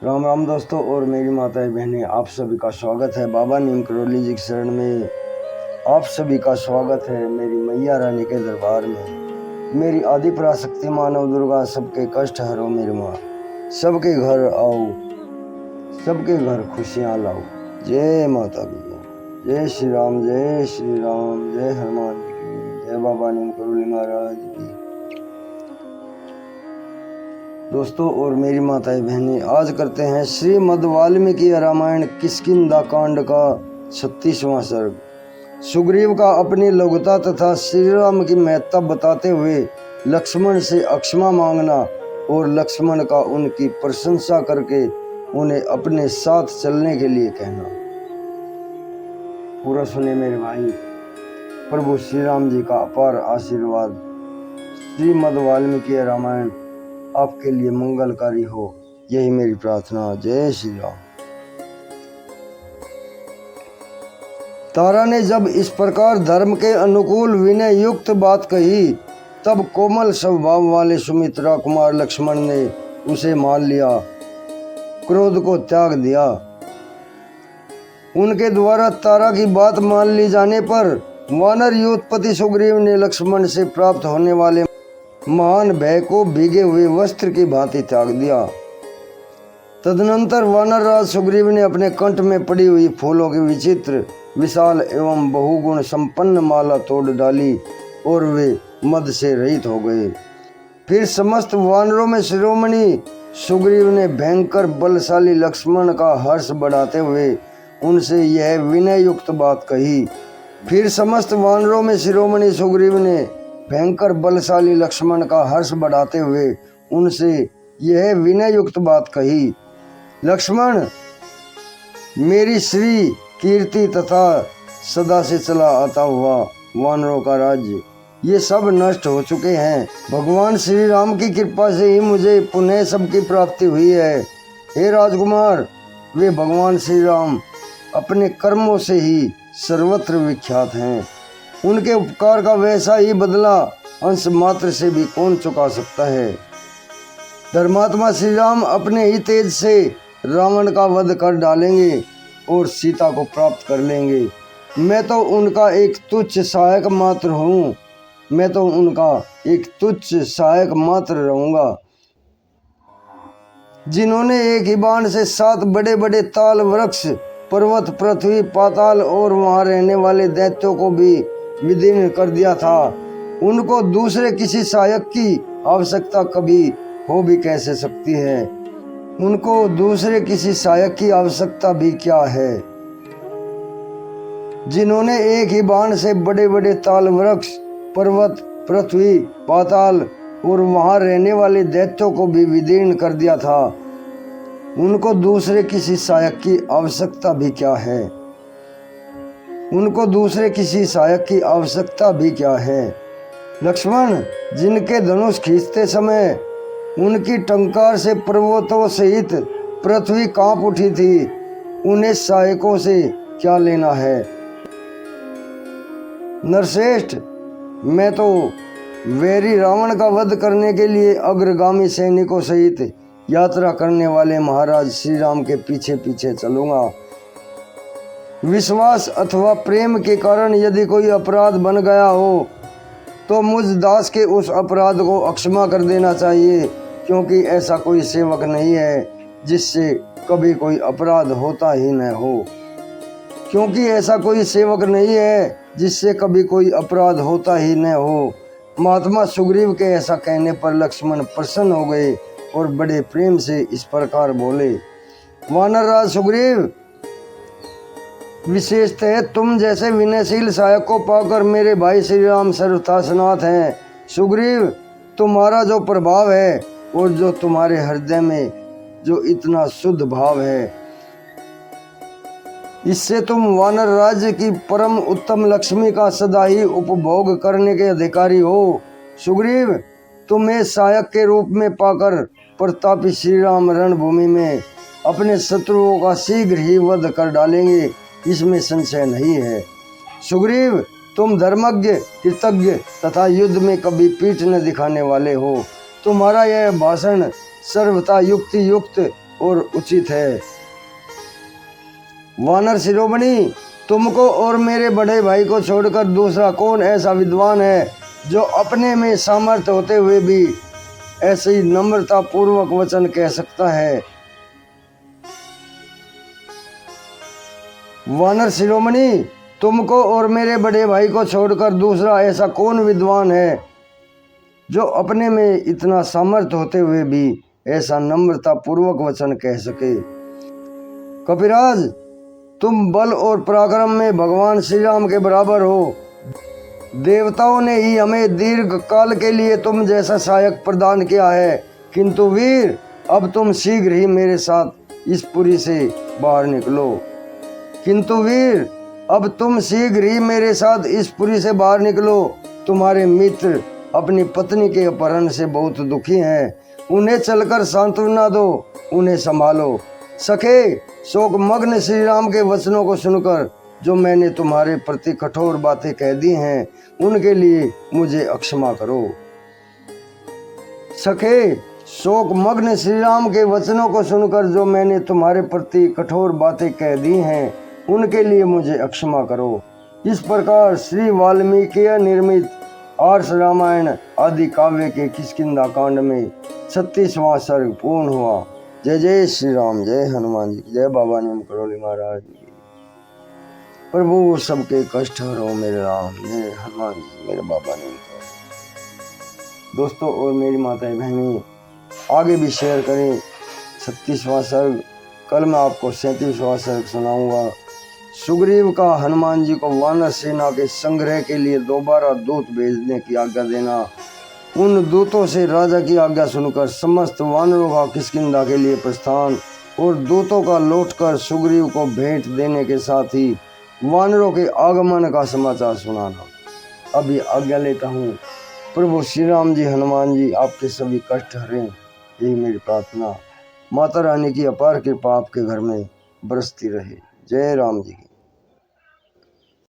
राम राम दोस्तों और मेरी माताएं बहनें, आप सभी का स्वागत है बाबा नीम करोली जी की शरण में। आप सभी का स्वागत है मेरी मैया रानी के दरबार में। मेरी आदि पराशक्ति मानव दुर्गा सबके कष्ट हरो मेरी माँ, सबके घर आओ, सबके घर खुशियाँ लाओ। जय माता की, जय श्री राम, जय श्री राम, जय हनुमान जी की, जय बाबा नीम करोली महाराज की। दोस्तों और मेरी माताएं बहनें, आज करते हैं श्रीमद् वाल्मीकि रामायण किष्किंधा कांड का 36वां सर्ग। सुग्रीव का अपनी लघुता तथा श्री राम की महत्ता बताते हुए लक्ष्मण से अक्षमा मांगना और लक्ष्मण का उनकी प्रशंसा करके उन्हें अपने साथ चलने के लिए कहना। पूरा सुने मेरे भाई। प्रभु श्री राम जी का अपार आशीर्वाद, श्रीमद् वाल्मीकि रामायण आपके लिए मंगलकारी हो, यही मेरी प्रार्थना। जय श्री राम। तारा ने जब इस प्रकार धर्म के अनुकूल विनय युक्त बात कही, तब कोमल स्वभाव वाले सुमित्रा कुमार लक्ष्मण ने उसे मान लिया, क्रोध को त्याग दिया। उनके द्वारा तारा की बात मान ली जाने पर वानर योधपति सुग्रीव ने लक्ष्मण से प्राप्त होने वाले महान भय को भीगे हुए वस्त्र की भांति त्याग दिया। तदनंतर वानर राज सुग्रीव ने अपने कंठ में पड़ी हुई फूलों की विचित्र विशाल एवं बहुगुण संपन्न माला तोड़ डाली और वे मद से रहित हो गए। फिर समस्त वानरों में शिरोमणि सुग्रीव ने भयंकर बलशाली लक्ष्मण का हर्ष बढ़ाते हुए उनसे यह विनय युक्त बात कही। फिर समस्त वानरों में शिरोमणि सुग्रीव ने भयंकर बलशाली लक्ष्मण का हर्ष बढ़ाते हुए उनसे यह विनय युक्त बात कही। लक्ष्मण, मेरी श्री कीर्ति तथा सदा से चला आता हुआ वानरों का राज्य, ये सब नष्ट हो चुके हैं। भगवान श्री राम की कृपा से ही मुझे पुनः सबकी प्राप्ति हुई है। हे राजकुमार, वे भगवान श्री राम अपने कर्मों से ही सर्वत्र विख्यात हैं। उनके उपकार का वैसा ही बदला अंश मात्र से भी कौन चुका सकता है। धर्मात्मा श्री राम अपने ही तेज से रावण का वध कर डालेंगे और सीता को प्राप्त कर लेंगे। मैं तो उनका एक तुच्छ सहायक मात्र हूँ, मैं तो उनका एक तुच्छ सहायक मात्र रहूँगा। जिन्होंने एक ही बाण से 7 बड़े बड़े ताल वृक्ष, पर्वत, पृथ्वी, पाताल और वहाँ रहने वाले दैत्यों को भी विदीर्ण कर दिया था, उनको दूसरे किसी सहायक की आवश्यकता कभी हो भी कैसे सकती है। उनको दूसरे किसी सहायक की आवश्यकता भी क्या है। जिन्होंने एक ही बाण से बड़े बड़े ताल वृक्ष, पर्वत, पृथ्वी, पाताल और वहाँ रहने वाले दैत्यों को भी विदीर्ण कर दिया था, उनको दूसरे किसी सहायक की आवश्यकता भी क्या है। उनको दूसरे किसी सहायक की आवश्यकता भी क्या है। लक्ष्मण, जिनके धनुष खींचते समय उनकी टंकार से पर्वतों सहित पृथ्वी कांप उठी थी, उन्हें सहायकों से क्या लेना है। नरश्रेष्ठ, मैं तो वैरी रावण का वध करने के लिए अग्रगामी सैनिकों सहित यात्रा करने वाले महाराज श्री राम के पीछे पीछे चलूंगा। विश्वास अथवा प्रेम के कारण यदि कोई अपराध बन गया हो तो मुझ दास के उस अपराध को अक्षमा कर देना चाहिए, क्योंकि ऐसा कोई सेवक नहीं है जिससे कभी कोई अपराध होता ही न हो। क्योंकि ऐसा कोई सेवक नहीं है जिससे कभी कोई अपराध होता ही न हो। महात्मा सुग्रीव के ऐसा कहने पर लक्ष्मण प्रसन्न हो गए और बड़े प्रेम से इस प्रकार बोले। वानर राज सुग्रीव, विशेषतः तुम जैसे विनयशील सहायक को पाकर मेरे भाई श्री राम सर्वथा सनाथ हैं। सुग्रीव, तुम्हारा जो प्रभाव है और जो तुम्हारे हृदय में जो इतना शुद्ध भाव है, इससे तुम वानर राज्य की परम उत्तम लक्ष्मी का सदा ही उपभोग करने के अधिकारी हो। सुग्रीव, तुम्हें सहायक के रूप में पाकर प्रतापी श्री राम रणभूमि में अपने शत्रुओं का शीघ्र ही वध कर डालेंगे, इसमें संशय नहीं है। सुग्रीव, तुम धर्मज्ञ, कृतज्ञ तथा युद्ध में कभी पीठ न दिखाने वाले हो। तुम्हारा यह भाषण सर्वथा युक्ति युक्त और उचित है। वानर शिरोमणि, तुमको और मेरे बड़े भाई को छोड़कर दूसरा कौन ऐसा विद्वान है जो अपने में सामर्थ्य होते हुए भी ऐसी नम्रता पूर्वक वचन कह सकता है। वानर शिरोमणि, तुमको और मेरे बड़े भाई को छोड़कर दूसरा ऐसा कौन विद्वान है जो अपने में इतना सामर्थ्य होते हुए भी ऐसा नम्रता पूर्वक वचन कह सके। कपिराज, तुम बल और पराक्रम में भगवान श्री राम के बराबर हो। देवताओं ने ही हमें दीर्घ काल के लिए तुम जैसा सहायक प्रदान किया है, किंतु वीर अब तुम शीघ्र ही मेरे साथ इस पुरी से बाहर निकलो। किंतु वीर अब तुम शीघ्र ही मेरे साथ इस पुरी से बाहर निकलो। तुम्हारे मित्र अपनी पत्नी के अपहरण से बहुत दुखी हैं, उन्हें चलकर सांत्वना दो, उन्हें संभालो। सखे, शोक मग्न श्री राम के वचनों को सुनकर जो मैंने तुम्हारे प्रति कठोर बातें कह दी हैं, उनके लिए मुझे अक्षमा करो। सखे, शोक मग्न श्री राम के वचनों को सुनकर जो मैंने तुम्हारे प्रति कठोर बातें कह दी हैं, उनके लिए मुझे अक्षमा करो। इस प्रकार श्री वाल्मीकि निर्मित आर्ष रामायण आदि काव्य के किष्किंधा कांड में 36वां सर्ग पूर्ण हुआ। जय जय श्री राम, जय हनुमान जी, जय बाबा नीम करोली महाराज जी। प्रभु सबके कष्ट हरो मेरे राम, जय हनुमान जी, मेरे बाबा नीम करोली। दोस्तों और मेरी माताएं बहनें, आगे भी शेयर करें 36वां सर्ग। कल मैं आपको 37वां सर्ग सुनाऊंगा। सुग्रीव का हनुमान जी को वानर सेना के संग्रह के लिए दोबारा दूत भेजने की आज्ञा देना। उन दूतों से राजा की आज्ञा सुनकर समस्त वानरों का किष्किंधा के लिए प्रस्थान और दूतों का लौटकर सुग्रीव को भेंट देने के साथ ही वानरों के आगमन का समाचार सुनाना। अभी आज्ञा लेता हूँ। प्रभु श्री राम जी, हनुमान जी आपके सभी कष्ट हरें, यही मेरी प्रार्थना। माता रानी की अपार कृपा आपके घर में बरसती रहे। जय राम जी।